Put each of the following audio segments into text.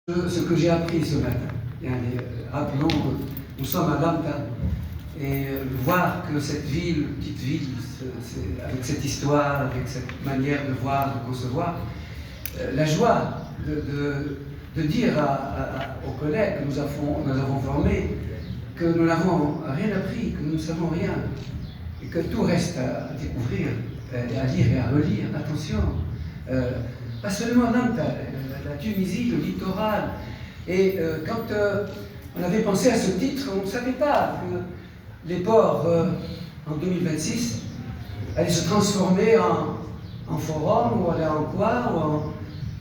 Ce que j'ai appris ce matin. Rappelons que nous sommes à Lambda et voir que cette ville, petite ville, avec cette histoire, avec cette manière de voir, de concevoir, la joie de dire aux collègues que nous avons formés que nous n'avons rien appris, que nous ne savons rien, et que tout reste à découvrir, à lire et à relire. Attention, pas seulement Lambda, la Tunisie, le littoral. Et quand on avait pensé à ce titre, on ne savait pas que les ports, en 2026, allaient se transformer en forum, ou en quoi, ou en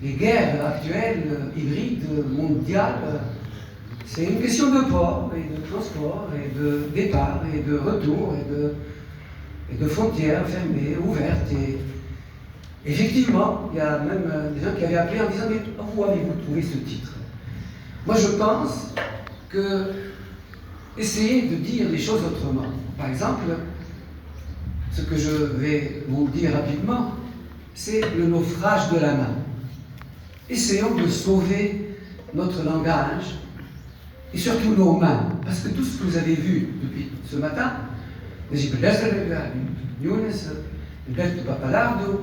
les guerres actuelles, hybrides, mondiales. C'est une question de port, et de transport, et de départ, et de retour, et de frontières fermées, ouvertes. Et effectivement, il y a même des gens qui avaient appelé en disant « Mais où avez-vous trouvé ce titre ?» Moi, je pense que essayer de dire les choses autrement. Par exemple, ce que je vais vous dire rapidement, c'est le naufrage de la main. Essayons de sauver notre langage et surtout nos mains, parce que tout ce que vous avez vu depuis ce matin, les Younes, Alberto Pappalardo,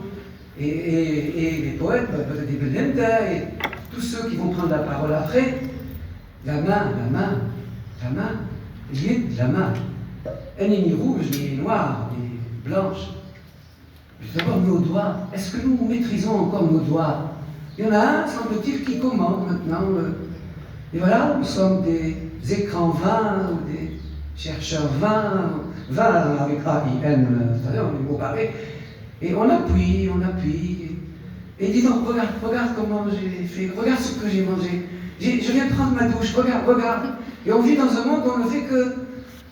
et les poètes, et tous ceux qui vont prendre la parole après, la main, liée de la main. Elle n'est ni rouge, ni noire, ni blanche. D'abord nos doigts. Est-ce que nous maîtrisons encore nos doigts? Il y en a un, semble-t-il, qui commande maintenant. Et voilà, nous sommes des écrans vains, ou des chercheurs vains avec A-I-N, c'est-à-dire on est beau barré. Et on appuie. Et dis donc, regarde comment j'ai fait, regarde ce que j'ai mangé. Je viens de prendre ma douche, regarde. Et on vit dans un monde où on ne fait que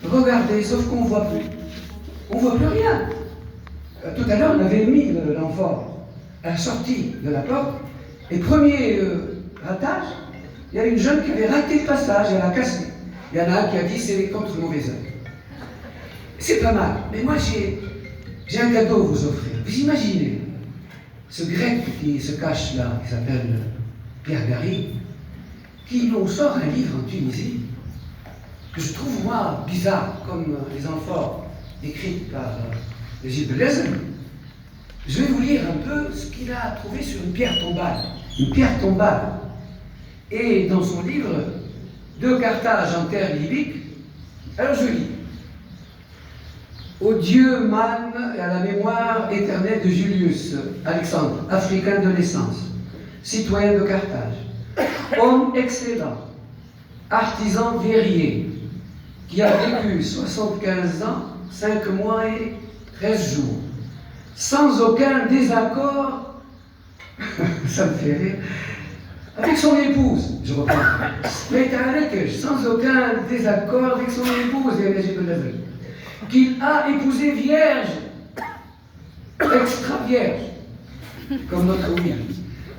regarder, sauf qu'on ne voit plus. On ne voit plus rien. Tout à l'heure, on avait mis l'enfant à la sortie de la porte, et premier ratage, il y a une jeune qui avait raté le passage, elle a cassé. Il y en a un qui a dit c'est contre le mauvais œil. C'est pas mal, mais moi j'ai un cadeau à vous offrir. Vous imaginez ce grec qui se cache là, qui s'appelle Pierre Gary, qui nous sort un livre en Tunisie, que je trouve moi bizarre, comme les amphores écrites par les Gilles de Lezen. Je vais vous lire un peu ce qu'il a trouvé sur une pierre tombale. Une pierre tombale. Et dans son livre, De Carthage en terre libyque, alors je lis. Au dieu Man et à la mémoire éternelle de Julius Alexandre, africain de naissance, citoyen de Carthage, homme excellent, artisan guerrier, qui a vécu 75 ans, 5 mois et 13 jours, sans aucun désaccord, ça me fait rire, avec son épouse, je reprends, sans aucun désaccord avec son épouse, qu'il a épousé vierge, extra-vierge, comme notre William,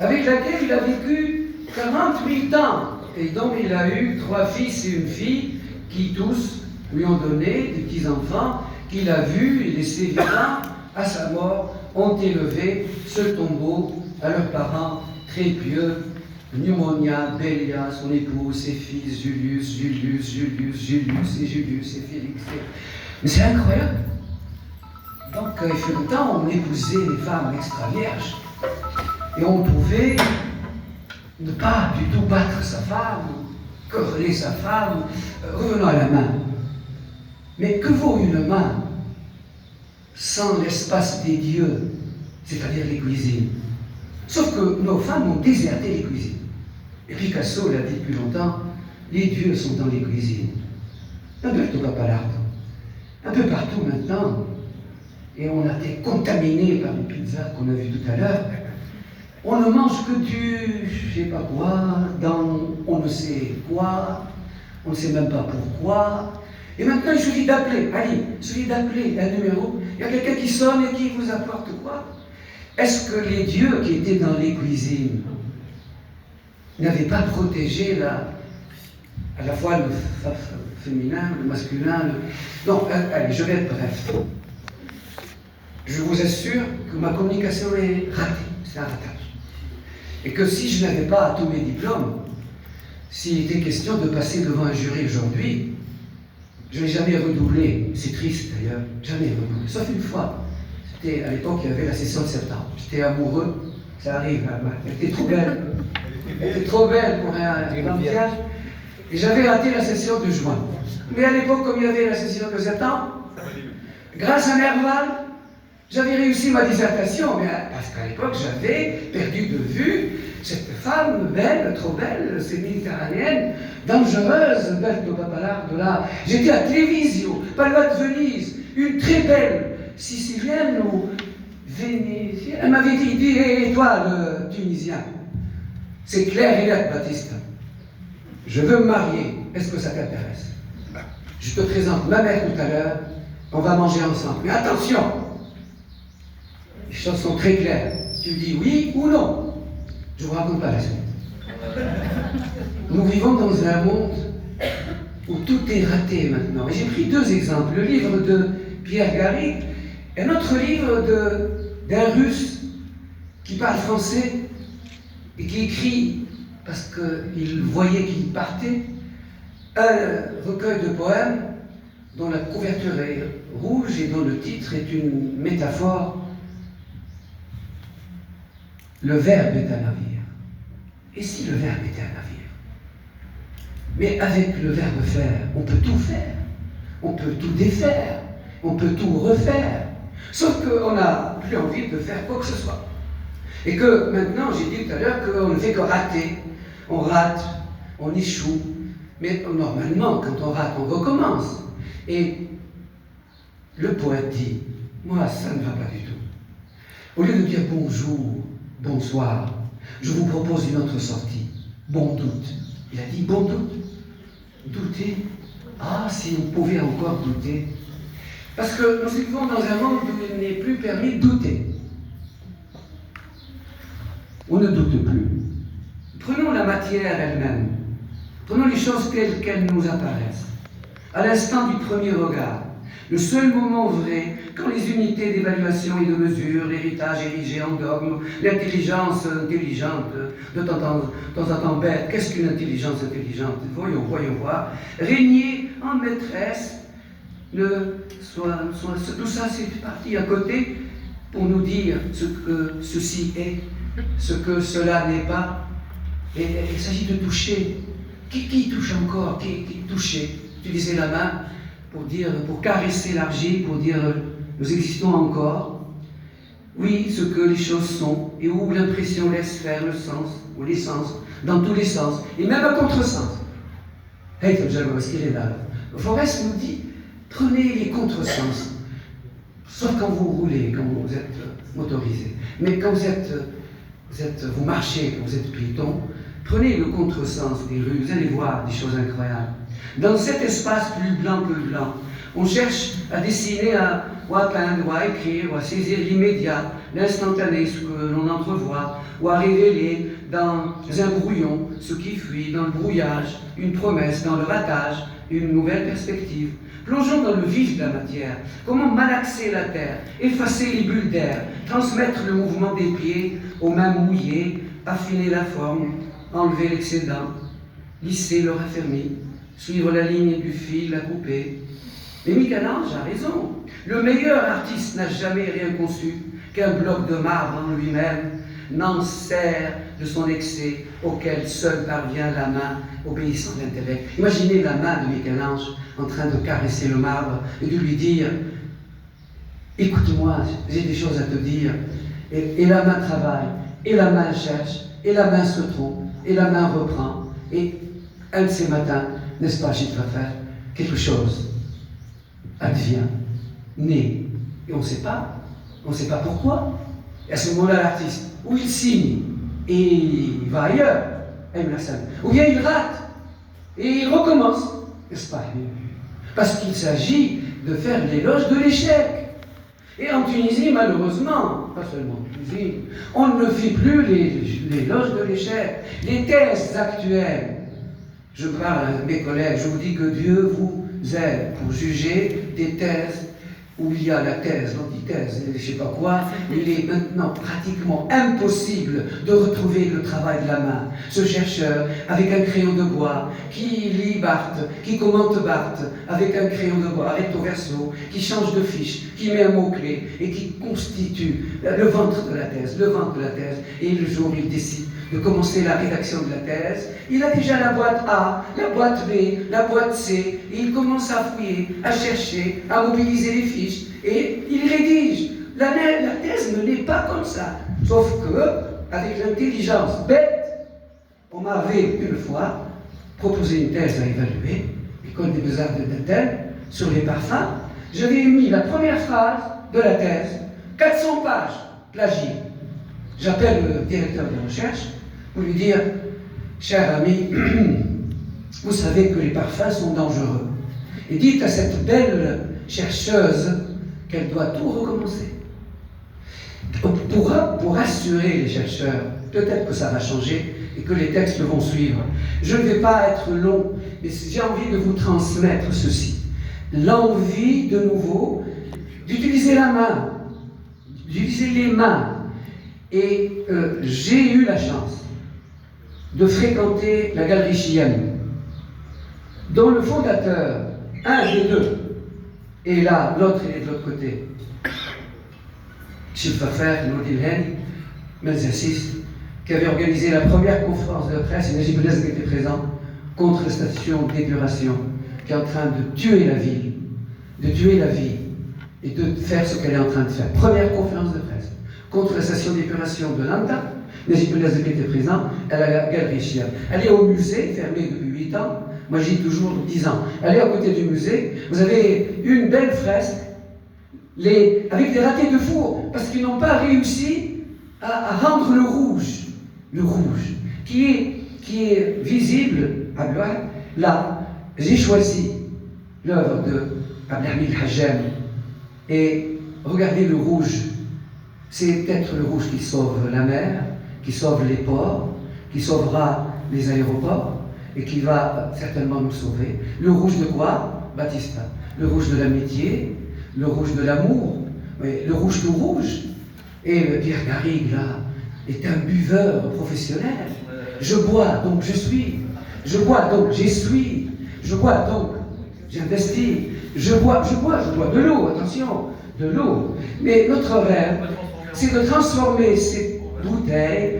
avec laquelle il a vécu 48 ans, et donc il a eu 3 fils et une fille, qui tous lui ont donné des petits-enfants, qu'il a vus et laissés vivants, à sa mort, ont élevé ce tombeau à leurs parents très pieux, Pneumonia, Bélia, son épouse, ses fils, Julius et Félix. Mais c'est incroyable. Donc, il fait longtemps, on épousait des femmes extra-vierges, et on pouvait ne pas du tout battre sa femme, quereller sa femme. Revenons à la main. Mais que vaut une main sans l'espace des dieux, c'est-à-dire les cuisines? Sauf que nos femmes ont déserté les cuisines. Et Picasso l'a dit depuis longtemps, les dieux sont dans les cuisines. Alberto Pappalardo. Un peu partout maintenant, et on a été contaminé par les pizzas qu'on a vues tout à l'heure. On ne mange que du je sais pas quoi, dans on ne sait quoi, on ne sait même pas pourquoi. Et maintenant il suffit d'appeler, allez, il suffit d'appeler un numéro, il y a quelqu'un qui sonne et qui vous apporte quoi? Est-ce que les dieux qui étaient dans les cuisines n'avaient pas protégé à la fois le féminin, le masculin, Non, allez, je vais être bref. Je vous assure que ma communication est ratée, c'est un ratage. Et que si je n'avais pas tous mes diplômes, s'il était question de passer devant un jury aujourd'hui, je n'ai jamais redoublé, c'est triste d'ailleurs, jamais redoublé, sauf une fois. C'était à l'époque, il y avait la session de septembre. J'étais amoureux, ça arrive, elle était trop belle. Elle était trop belle pour un mariage. Et j'avais raté la session de juin. Mais à l'époque, comme il y avait la session de septembre, grâce à Nerval, j'avais réussi ma dissertation, mais parce qu'à l'époque, j'avais perdu de vue cette femme belle, trop belle, c'est méditerranéenne, dangereuse, belle de Papalard de là. J'étais à Télévisio, pas loin de Venise, une très belle sicilienne ou vénétienne. Elle m'avait dit, et toi, le Tunisien, c'est clair et net, Baptiste. Je veux me marier, est-ce que ça t'intéresse? Je te présente ma mère tout à l'heure, on va manger ensemble. Mais attention, les choses sont très claires. Tu dis oui ou non. Je ne vous raconte pas la suite. Nous vivons dans un monde où tout est raté maintenant. Et j'ai pris deux exemples. Le livre de Pierre Garrigue et un autre livre d'un Russe qui parle français et qui écrit, parce qu'il voyait qu'il partait, un recueil de poèmes dont la couverture est rouge et dont le titre est une métaphore. Le verbe est un navire. Et si le verbe était un navire? Mais avec le verbe faire, on peut tout faire. On peut tout défaire. On peut tout refaire. Sauf qu'on n'a plus envie de faire quoi que ce soit. Et que maintenant, j'ai dit tout à l'heure qu'on ne fait que rater. On rate, on échoue. Mais normalement, quand on rate, on recommence. Et le poète dit, moi, ça ne va pas du tout. Au lieu de dire bonjour, bonsoir, je vous propose une autre sortie. Bon doute. Il a dit bon doute. Douter. Ah, si on pouvait encore douter. Parce que nous vivons dans un monde où il n'est plus permis de douter. On ne doute plus. Prenons la matière elle-même. Prenons les choses telles qu'elles nous apparaissent. À l'instant du premier regard, le seul moment vrai, quand les unités d'évaluation et de mesure, l'héritage érigé en dogme, l'intelligence intelligente, de temps en temps bête, qu'est-ce qu'une intelligence intelligente? Voyons voir. Régner en maîtresse, tout ça c'est parti à côté pour nous dire ce que ceci est, ce que cela n'est pas. Et il s'agit de toucher. Qui touche encore? Qui touchait? Utiliser la main pour caresser l'argile, pour dire nous existons encore. Oui, ce que les choses sont, et où l'impression laisse faire le sens, ou les sens, dans tous les sens, et même à contresens. Hey, parce qu'il est là. Forest nous dit, prenez les contresens, sauf quand vous roulez, quand vous êtes motorisé. Mais quand vous marchez, quand vous êtes piéton, prenez le contresens des rues, vous allez voir des choses incroyables. Dans cet espace plus blanc que blanc, on cherche à dessiner, ou à peindre, ou à écrire, ou à saisir l'immédiat, l'instantané, ce que l'on entrevoit, ou à révéler dans un brouillon ce qui fuit, dans le brouillage, une promesse, dans le ratage, une nouvelle perspective. Plongeons dans le vif de la matière. Comment malaxer la terre, effacer les bulles d'air, transmettre le mouvement des pieds aux mains mouillées, affiner la forme, enlever l'excédent, lisser le raffermi, suivre la ligne du fil, la couper. Mais Michel-Ange a raison. Le meilleur artiste n'a jamais rien conçu qu'un bloc de marbre en lui-même, n'en sert de son excès auquel seul parvient la main obéissant à l'intellect. Imaginez la main de Michel-Ange en train de caresser le marbre et de lui dire « Écoute-moi, j'ai des choses à te dire. » Et la main travaille, et la main cherche, et la main se trompe, et la main reprend. Et un de ces matins, n'est-ce pas, Gilles Trafer, quelque chose advient, naît, et on ne sait pas pourquoi. Et à ce moment-là, l'artiste, ou il signe, et il va ailleurs, ou bien il rate, et il recommence, n'est-ce pas? Parce qu'il s'agit de faire l'éloge de l'échec. Et en Tunisie, malheureusement, pas seulement en Tunisie, on ne fait plus l'éloge de l'échec. Les thèses actuelles, je parle à mes collègues, je vous dis que Dieu vous aide pour juger des thèses où il y a la thèse, l'antithèse, et je ne sais pas quoi, il est maintenant pratiquement impossible de retrouver le travail de la main. Ce chercheur, avec un crayon de bois, qui lit Barthes, qui commente Barthes, avec un crayon de bois, recto verso, qui change de fiche, qui met un mot-clé, et qui constitue le ventre de la thèse, et le jour où il décide de commencer la rédaction de la thèse, il a déjà la boîte A, la boîte B, la boîte C, et il commence à fouiller, à chercher, à mobiliser les fiches, et il rédige. La thèse ne l'est pas comme ça, sauf que, avec l'intelligence bête, on m'avait une fois proposé une thèse à évaluer, École des Beaux-Arts de Nantel, sur les parfums. J'avais mis la première phrase de la thèse, 400 pages, plagié. J'appelle le directeur de recherche pour lui dire, cher ami, vous savez que les parfums sont dangereux. Et dites à cette belle chercheuse qu'elle doit tout recommencer. Pour rassurer les chercheurs, peut-être que ça va changer et que les textes vont suivre. Je ne vais pas être long, mais j'ai envie de vous transmettre ceci. L'envie, de nouveau, d'utiliser la main, d'utiliser les mains. Et j'ai eu la chance de fréquenter la Galerie Chiani, dont le fondateur, un des deux, est là, l'autre est de l'autre côté. Chilfafer, Nourdilhen, Menzassis, qui avait organisé la première conférence de presse, et Najib Belez était présent, contre la station d'épuration, qui est en train de tuer la ville, de tuer la vie, et de faire ce qu'elle est en train de faire. Première conférence de presse contre la station d'épuration de Lambda. Najib Belez était présent à la Galerie Chiani. Elle est au musée, fermé depuis 8 ans. Moi, j'y dis toujours 10 ans. Allez à côté du musée, vous avez une belle fresque avec des ratés de four, parce qu'ils n'ont pas réussi à rendre le rouge, qui est visible à Blois. Là, j'ai choisi l'œuvre de Abdelhamid Hajjem, et regardez le rouge. C'est peut-être le rouge qui sauve la mer, qui sauve les ports, qui sauvera les aéroports, et qui va certainement nous sauver. Le rouge de quoi? Batista. Le rouge de l'amitié, le rouge de l'amour, le rouge tout rouge. Et Pierre Garrigue, là, est un buveur professionnel. Je bois, donc je suis. Je bois, donc j'essuie. Je bois, donc j'investis. Je bois de l'eau, attention, de l'eau. Mais notre rêve, c'est de transformer ces bouteilles,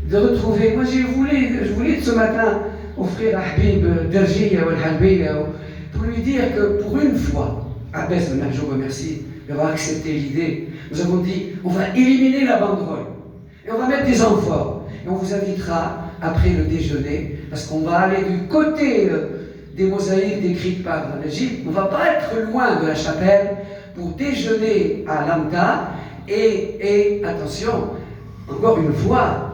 de retrouver. Moi, je voulais ce matin offrir à Habib Derjiya ou Al-Halbiya pour lui dire que pour une fois, Abbas Ben je vous remercie d'avoir accepté l'idée. Nous avons dit, on va éliminer la banderole et on va mettre des amphores. Et on vous invitera après le déjeuner, parce qu'on va aller du côté des mosaïques décrites par Najib. On ne va pas être loin de la chapelle pour déjeuner à Lambda. Et attention, encore une fois,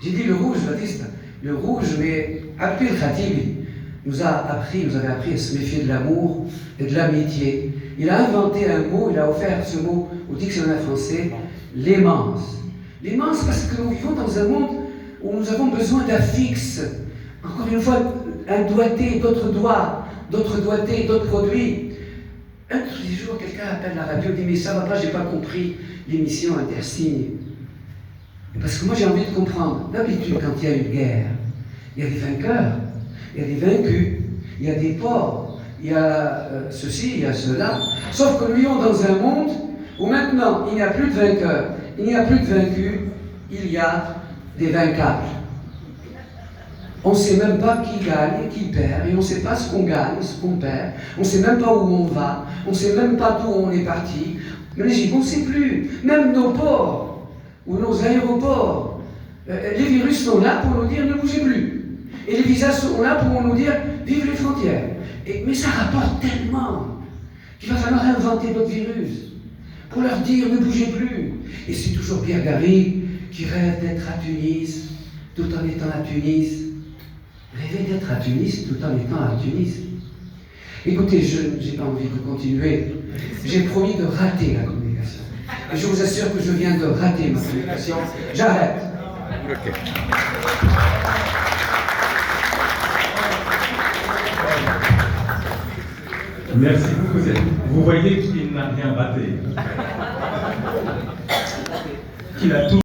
j'ai dit le rouge, Baptiste, le rouge, mais Abdel Khatibi nous avait appris à se méfier de l'amour et de l'amitié. Il a inventé un mot, il a offert ce mot au dictionnaire français, l'aimance. L'aimance parce que nous vivons dans un monde où nous avons besoin d'affixes. Encore une fois, un doigté, d'autres doigts, d'autres doigtés, d'autres produits. Un de ces jours, quelqu'un appelle la radio et dit « Mais ça va pas, j'ai pas compris l'émission Intersigne. » Parce que moi j'ai envie de comprendre. D'habitude, quand il y a une guerre, il y a des vainqueurs, il y a des vaincus, il y a des ports, il y a ceci, il y a cela. Sauf que nous vivons dans un monde où maintenant il n'y a plus de vainqueurs, il n'y a plus de vaincus, il y a des vainquables. On ne sait même pas qui gagne et qui perd, et on ne sait pas ce qu'on gagne, ce qu'on perd, on ne sait même pas où on va, on ne sait même pas d'où on est parti. Mais on ne sait plus, même nos ports ou nos aéroports, les virus sont là pour nous dire ne bougez plus. Et les visas sont là pour nous dire vive les frontières. Mais ça rapporte tellement qu'il va falloir inventer d'autres virus pour leur dire ne bougez plus. Et c'est toujours Pierre Garrigue qui rêve d'être à Tunis tout en étant à Tunis. Rêver d'être à Tunis tout en étant à Tunis. Écoutez, je n'ai pas envie de continuer. J'ai promis de rater la communication. Et je vous assure que je viens de rater ma communication. J'arrête. Okay. Merci beaucoup. Vous voyez qu'il n'a rien raté. Qu'il a tout